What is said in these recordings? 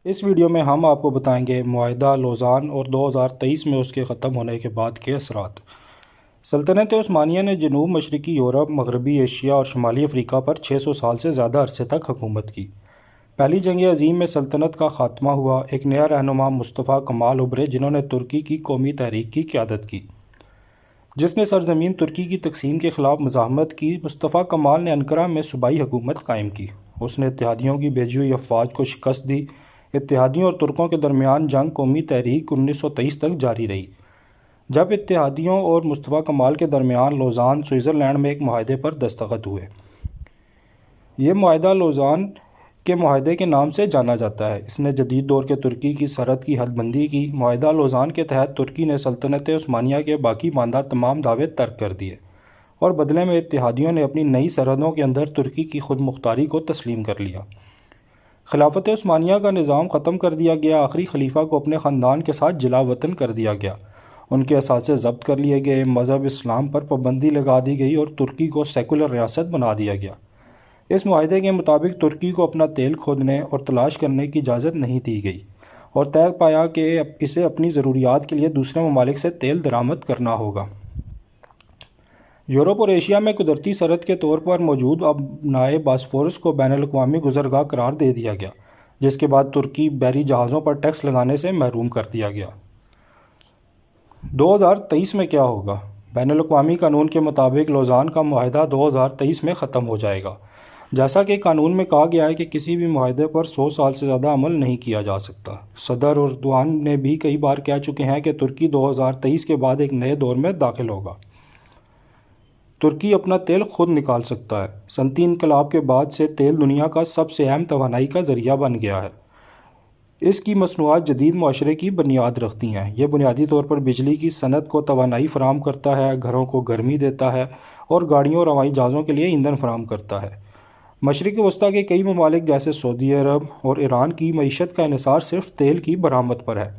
اس video میں ہم آپ کو بتائیں گے معاہدہ لوزان اور 2023 میں اس کے ختم ہونے کے بعد کے اثرات۔ سلطنت عثمانیہ نے جنوب مشرقی یورپ، مغربی ایشیا اور شمالی افریقہ پر 600 سال سے زیادہ عرصے تک حکومت کی۔ پہلی جنگ عظیم میں سلطنت کا خاتمہ ہوا۔ ایک نیا رہنما مصطفیٰ کمال ابھرے جنہوں نے ترکی کی قومی تحریک کی قیادت کی، جس نے سرزمین ترکی کی تقسیم کے خلاف مزاحمت کی۔ مصطفیٰ کمال نے انقرہ میں صوبائی حکومت قائم کی۔ اس نے اتحادیوں کی بھیجی ہوئی افواج کو شکست دی۔ اتحادیوں اور ترکوں کے درمیان جنگ قومی تحریک 1923 تک جاری رہی، جب اتحادیوں اور مصطفیٰ کمال کے درمیان لوزان، سوئٹزرلینڈ میں ایک معاہدے پر دستخط ہوئے۔ یہ معاہدہ لوزان کے معاہدے کے نام سے جانا جاتا ہے۔ اس نے جدید دور کے ترکی کی سرحد کی حد بندی کی۔ معاہدہ لوزان کے تحت ترکی نے سلطنت عثمانیہ کے باقی ماندہ تمام دعوے ترک کر دیے اور بدلے میں اتحادیوں نے اپنی نئی سرحدوں کے اندر ترکی کی خود مختاری کو تسلیم کر لیا۔ خلافت عثمانیہ کا نظام ختم کر دیا گیا۔ آخری خلیفہ کو اپنے خاندان کے ساتھ جلا وطن کر دیا گیا۔ ان کے اثاثے ضبط کر لیے گئے۔ مذہب اسلام پر پابندی لگا دی گئی اور ترکی کو سیکولر ریاست بنا دیا گیا۔ اس معاہدے کے مطابق ترکی کو اپنا تیل کھودنے اور تلاش کرنے کی اجازت نہیں دی گئی اور طے پایا کہ اسے اپنی ضروریات کے لیے دوسرے ممالک سے تیل درآمد کرنا ہوگا۔ یورپ اور ایشیا میں قدرتی سرحد کے طور پر موجود ابنائے باسفورس کو بین الاقوامی گزرگاہ قرار دے دیا گیا، جس کے بعد ترکی بحری جہازوں پر ٹیکس لگانے سے محروم کر دیا گیا۔ 2023 میں کیا ہوگا؟ بین الاقوامی قانون کے مطابق لوزان کا معاہدہ 2023 میں ختم ہو جائے گا۔ جیسا کہ قانون میں کہا گیا ہے کہ کسی بھی معاہدے پر 100 سال سے زیادہ عمل نہیں کیا جا سکتا۔ صدر اردوان نے بھی کئی بار کہہ چکے ہیں کہ ترکی 2023 کے بعد ایک نئے دور میں داخل ہوگا۔ ترکی اپنا تیل خود نکال سکتا ہے۔ صنعتی انقلاب کے بعد سے تیل دنیا کا سب سے اہم توانائی کا ذریعہ بن گیا ہے۔ اس کی مصنوعات جدید معاشرے کی بنیاد رکھتی ہیں۔ یہ بنیادی طور پر بجلی کی صنعت کو توانائی فراہم کرتا ہے، گھروں کو گرمی دیتا ہے اور گاڑیوں اور ہوائی جہازوں کے لیے ایندھن فراہم کرتا ہے۔ مشرق وسطیٰ کے کئی ممالک جیسے سعودی عرب اور ایران کی معیشت کا انحصار صرف تیل کی برآمد پر ہے۔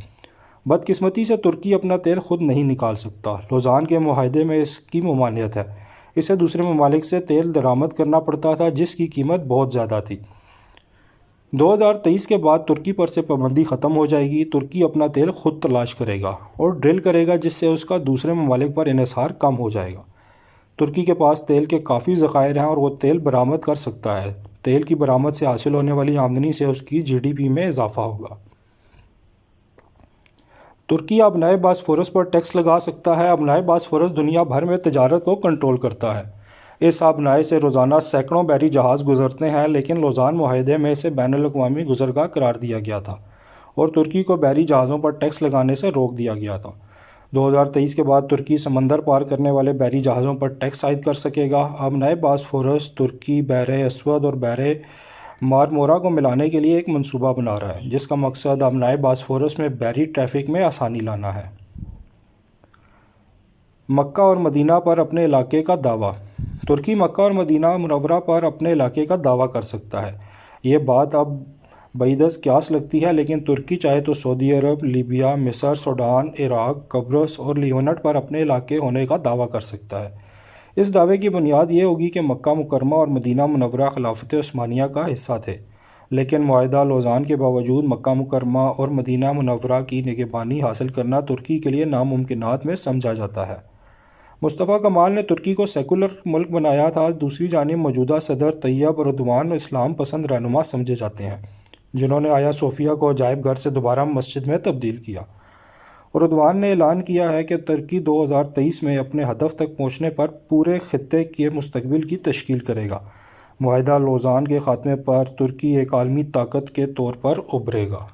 بدقسمتی سے ترکی اپنا تیل خود نہیں نکال سکتا۔ لوزان کے معاہدے میں اس کی ممانعت ہے۔ اسے دوسرے ممالک سے تیل درآمد کرنا پڑتا تھا، جس کی قیمت بہت زیادہ تھی۔ 2023 کے بعد ترکی پر سے پابندی ختم ہو جائے گی۔ ترکی اپنا تیل خود تلاش کرے گا اور ڈرل کرے گا، جس سے اس کا دوسرے ممالک پر انحصار کم ہو جائے گا۔ ترکی کے پاس تیل کے کافی ذخائر ہیں اور وہ تیل برآمد کر سکتا ہے۔ تیل کی برآمد سے حاصل ہونے والی آمدنی سے اس کی GDP میں اضافہ ہوگا۔ ترکی ابنائے باسفورس پر ٹیکس لگا سکتا ہے۔ ابنائے باسفورس دنیا بھر میں تجارت کو کنٹرول کرتا ہے۔ اس ابنائے سے روزانہ سینکڑوں بحری جہاز گزرتے ہیں، لیکن لوزان معاہدے میں اسے بین الاقوامی گزرگاہ قرار دیا گیا تھا اور ترکی کو بحری جہازوں پر ٹیکس لگانے سے روک دیا گیا تھا۔ 2023 کے بعد ترکی سمندر پار کرنے والے بحری جہازوں پر ٹیکس عائد کر سکے گا۔ ابنائے باسفورس ترکی بحر اسود اور بحر مارمورا کو ملانے کے لیے ایک منصوبہ بنا رہا ہے، جس کا مقصد ابنائے باسفورس میں بحری ٹریفک میں آسانی لانا ہے۔ مکہ اور مدینہ پر اپنے علاقے کا دعویٰ۔ ترکی مکہ اور مدینہ منورہ پر اپنے علاقے کا دعویٰ کر سکتا ہے۔ یہ بات اب بعید از قیاس لگتی ہے، لیکن ترکی چاہے تو سعودی عرب، لیبیا، مصر، سوڈان، عراق، قبرص اور لیونٹ پر اپنے علاقے ہونے کا دعویٰ کر سکتا ہے۔ اس دعوے کی بنیاد یہ ہوگی کہ مکہ مکرمہ اور مدینہ منورہ خلافت عثمانیہ کا حصہ تھے، لیکن معاہدہ لوزان کے باوجود مکہ مکرمہ اور مدینہ منورہ کی نگہبانی حاصل کرنا ترکی کے لیے ناممکنات میں سمجھا جاتا ہے۔ مصطفیٰ کمال نے ترکی کو سیکولر ملک بنایا تھا۔ دوسری جانب موجودہ صدر طیب اردوان اسلام پسند رہنما سمجھے جاتے ہیں، جنہوں نے آیا صوفیہ کو عجائب گھر سے دوبارہ مسجد میں تبدیل کیا۔ اردوان نے اعلان کیا ہے کہ ترکی 2023 میں اپنے ہدف تک پہنچنے پر پورے خطے کے مستقبل کی تشکیل کرے گا۔ معاہدہ لوزان کے خاتمے پر ترکی ایک عالمی طاقت کے طور پر ابھرے گا۔